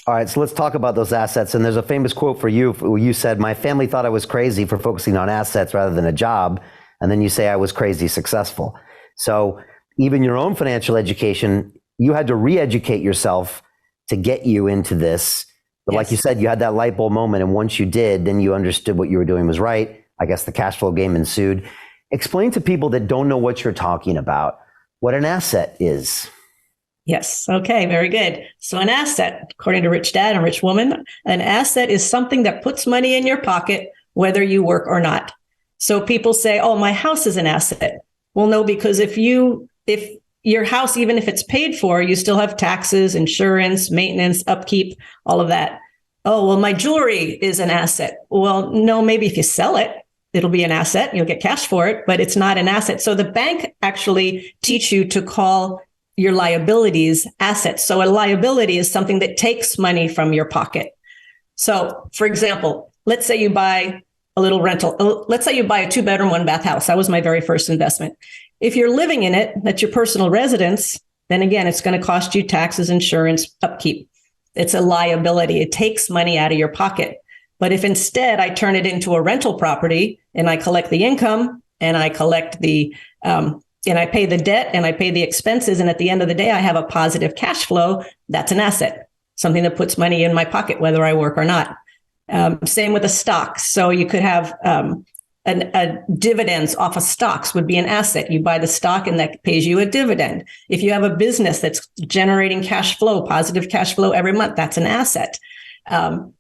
All right, so let's talk about those assets. And there's a famous quote for you where you said, "My family thought I was crazy for focusing on assets rather than a job." And then you say I was crazy successful. So even your own financial education, you had to re-educate yourself to get you into this. But like you said, you had that light bulb moment. And once you did, then you understood what you were doing was right. I guess the cash flow game ensued. Explain to people that don't know what you're talking about what an asset is. Yes. Okay. Very good. So an asset, according to Rich Dad and Rich Woman, an asset is something that puts money in your pocket, whether you work or not. So people say, oh, my house is an asset. Well, no, because if your house, even if it's paid for, you still have taxes, insurance, maintenance, upkeep, all of that. Oh, well, my jewelry is an asset. Well, no, maybe if you sell it, it'll be an asset. You'll get cash for it, but it's not an asset. So the bank actually teach you to call your liabilities assets. So a liability is something that takes money from your pocket. So for example, let's say you buy a little rental. Let's say you buy a 2-bedroom, 1-bath house. That was my very first investment. If you're living in it, that's your personal residence, then again, it's going to cost you taxes, insurance, upkeep. It's a liability. It takes money out of your pocket. But if instead I turn it into a rental property and I collect the income and I collect and I pay the debt and I pay the expenses, and at the end of the day, I have a positive cash flow, that's an asset, something that puts money in my pocket, whether I work or not. Same with a stock. So you could have a dividends off of stocks would be an asset. You buy the stock and that pays you a dividend. If you have a business that's generating cash flow, positive cash flow every month, that's an asset.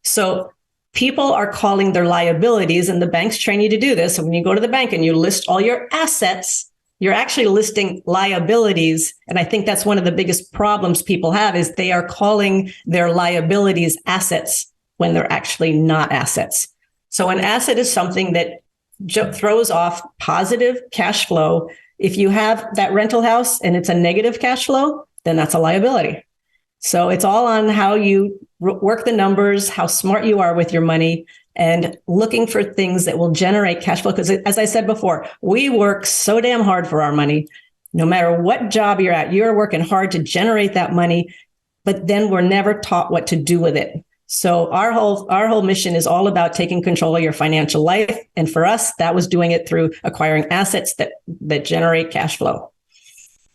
So people are calling their liabilities, and the banks train you to do this. So when you go to the bank and you list all your assets, you're actually listing liabilities. And I think that's one of the biggest problems people have is they are calling their liabilities assets when they're actually not assets. So an asset is something that throws off positive cash flow. If you have that rental house and it's a negative cash flow, then that's a liability. So it's all on how you work the numbers, how smart you are with your money, and looking for things that will generate cash flow. Because as I said before, we work so damn hard for our money. No matter what job you're at, you're working hard to generate that money, but then we're never taught what to do with it. So our whole mission is all about taking control of your financial life. And for us, that was doing it through acquiring assets that generate cash flow.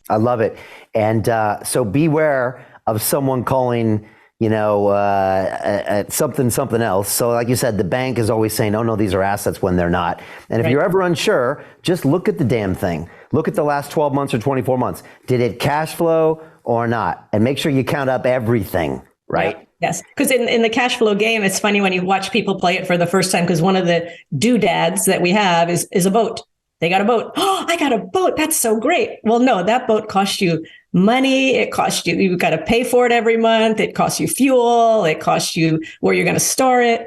I love it. And so beware of someone calling something else. So like you said, the bank is always saying, oh no, these are assets when they're not. And if you're ever unsure, just look at the damn thing. Look at the last 12 months or 24 months. Did it cash flow or not? And make sure you count up everything, right? Yeah. Yes. Because in the cash flow game, it's funny when you watch people play it for the first time, because one of the doodads that we have is a boat. They got a boat. Oh, I got a boat. That's so great. Well, no, that boat costs you money. It costs you've got to pay for it every month. It costs you fuel. It costs you where you're going to store it.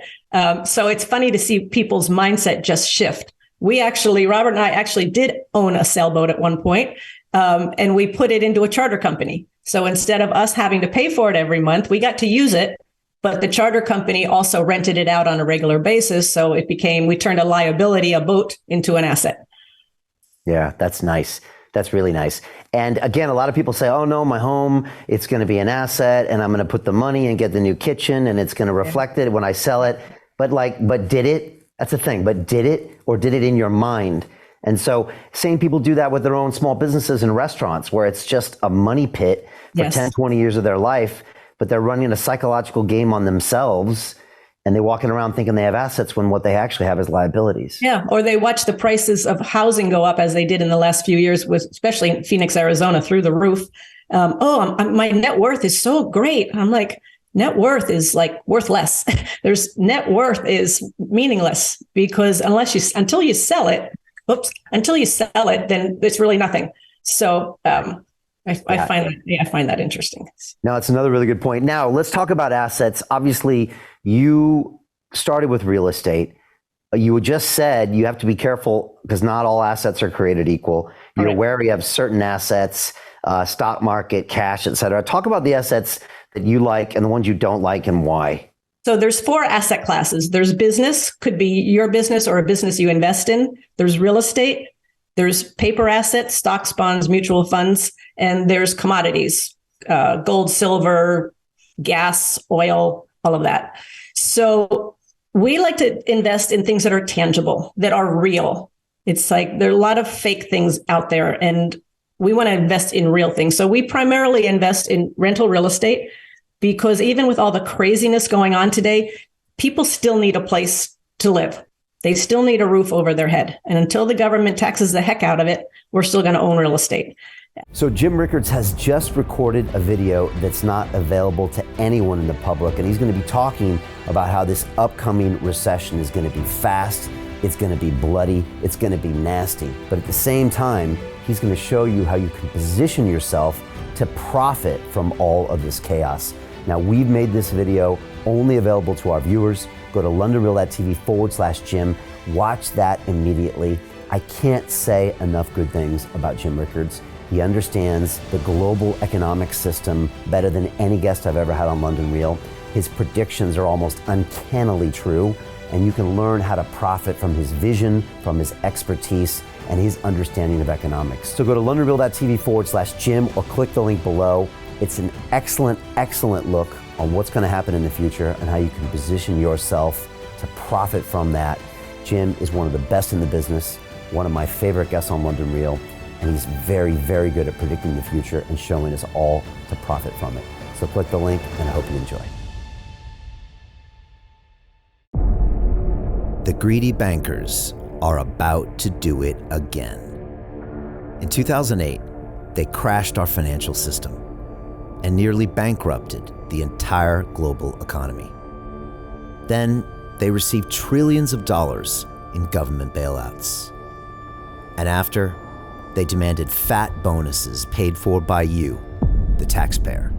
So it's funny to see people's mindset just shift. Robert and I actually did own a sailboat at one point, and we put it into a charter company. So instead of us having to pay for it every month, we got to use it. But the charter company also rented it out on a regular basis. So we turned a liability, a boat, into an asset. Yeah, that's nice. That's really nice. And again, a lot of people say, oh no, my home, it's going to be an asset and I'm going to put the money and get the new kitchen and it's going to reflect it when I sell it. But did it? That's the thing. But did it, or did it in your mind? And so same people do that with their own small businesses and restaurants, where it's just a money pit for 10, 20 years of their life, but they're running a psychological game on themselves. And they're walking around thinking they have assets when what they actually have is liabilities. Yeah. Or they watch the prices of housing go up, as they did in the last few years, especially in Phoenix, Arizona, through the roof. My net worth is so great. I'm like, net worth is like worth less. Net worth is meaningless, because until you sell it, then it's really nothing. So I find that interesting. Now, it's another really good point. Now, let's talk about assets. Obviously, you started with real estate. You just said you have to be careful because not all assets are created equal. You're wary of certain assets, stock market, cash, et cetera. Talk about the assets that you like and the ones you don't like and why. So there's 4 asset classes. There's business, could be your business or a business you invest in. There's real estate. There's paper assets, stocks, bonds, mutual funds, and there's commodities, gold, silver, gas, oil, all of that. So we like to invest in things that are tangible, that are real. It's like there are a lot of fake things out there, and we want to invest in real things. So we primarily invest in rental real estate because even with all the craziness going on today, people still need a place to live. They still need a roof over their head. And until the government taxes the heck out of it, we're still going to own real estate. So Jim Rickards has just recorded a video that's not available to anyone in the public, and he's going to be talking about how this upcoming recession is going to be fast, it's going to be bloody, it's going to be nasty. But at the same time, he's going to show you how you can position yourself to profit from all of this chaos. Now, we've made this video only available to our viewers. Go to londonreal.tv/Jim. Watch that immediately. I can't say enough good things about Jim Rickards. He understands the global economic system better than any guest I've ever had on London Real. His predictions are almost uncannily true, and you can learn how to profit from his vision, from his expertise, and his understanding of economics. So go to londonreal.tv/Jim or click the link below. It's an excellent, excellent look on what's going to happen in the future and how you can position yourself to profit from that. Jim is one of the best in the business, one of my favorite guests on London Real, and he's very, very good at predicting the future and showing us all to profit from it. So click the link, and I hope you enjoy. The greedy bankers are about to do it again. In 2008, they crashed our financial system and nearly bankrupted the entire global economy. Then they received trillions of dollars in government bailouts. And after, they demanded fat bonuses paid for by you, the taxpayer.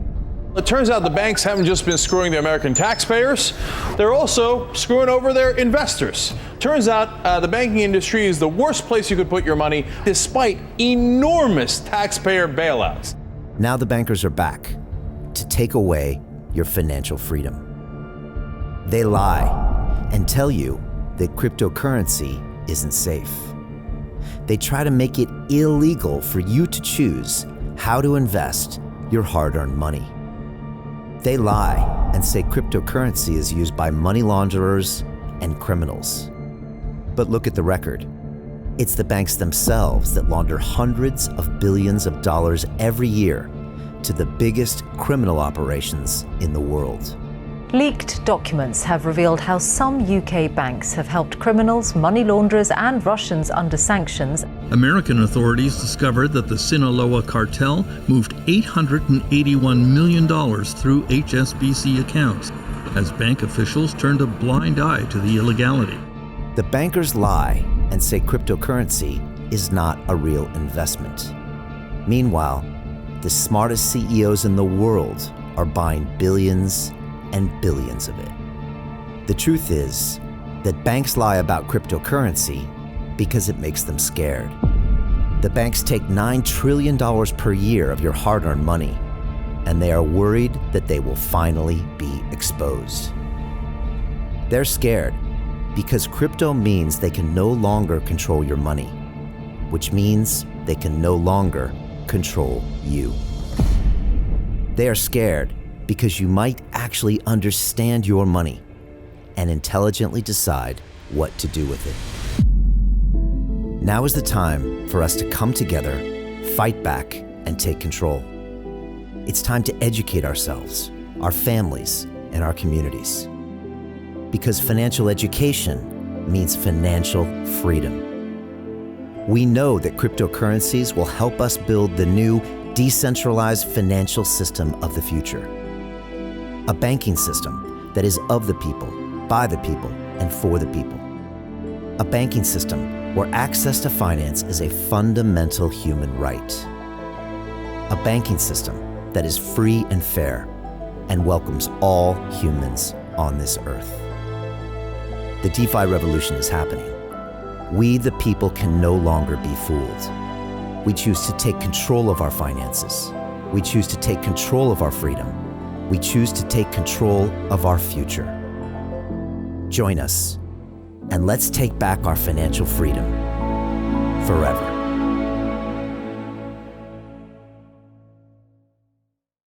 It turns out the banks haven't just been screwing the American taxpayers, they're also screwing over their investors. Turns out the banking industry is the worst place you could put your money, despite enormous taxpayer bailouts. Now the bankers are back to take away your financial freedom. They lie and tell you that cryptocurrency isn't safe. They try to make it illegal for you to choose how to invest your hard-earned money. They lie and say cryptocurrency is used by money launderers and criminals. But look at the record. It's the banks themselves that launder hundreds of billions of dollars every year to the biggest criminal operations in the world. Leaked documents have revealed how some UK banks have helped criminals, money launderers and Russians under sanctions. American authorities discovered that the Sinaloa cartel moved $881 million through HSBC accounts as bank officials turned a blind eye to the illegality. The bankers lie and say cryptocurrency is not a real investment. Meanwhile, the smartest CEOs in the world are buying billions and billions of it. The truth is that banks lie about cryptocurrency because it makes them scared. The banks take $9 trillion per year of your hard-earned money, and they are worried that they will finally be exposed. They're scared because crypto means they can no longer control your money, which means they can no longer control you. They are scared because you might actually understand your money and intelligently decide what to do with it. Now is the time for us to come together, fight back, and take control. It's time to educate ourselves, our families, and our communities. Because financial education means financial freedom. We know that cryptocurrencies will help us build the new decentralized financial system of the future. A banking system that is of the people, by the people, and for the people. A banking system where access to finance is a fundamental human right. A banking system that is free and fair and welcomes all humans on this earth. The DeFi revolution is happening. We, the people, can no longer be fooled. We choose to take control of our finances. We choose to take control of our freedom. We choose to take control of our future. Join us, and let's take back our financial freedom forever.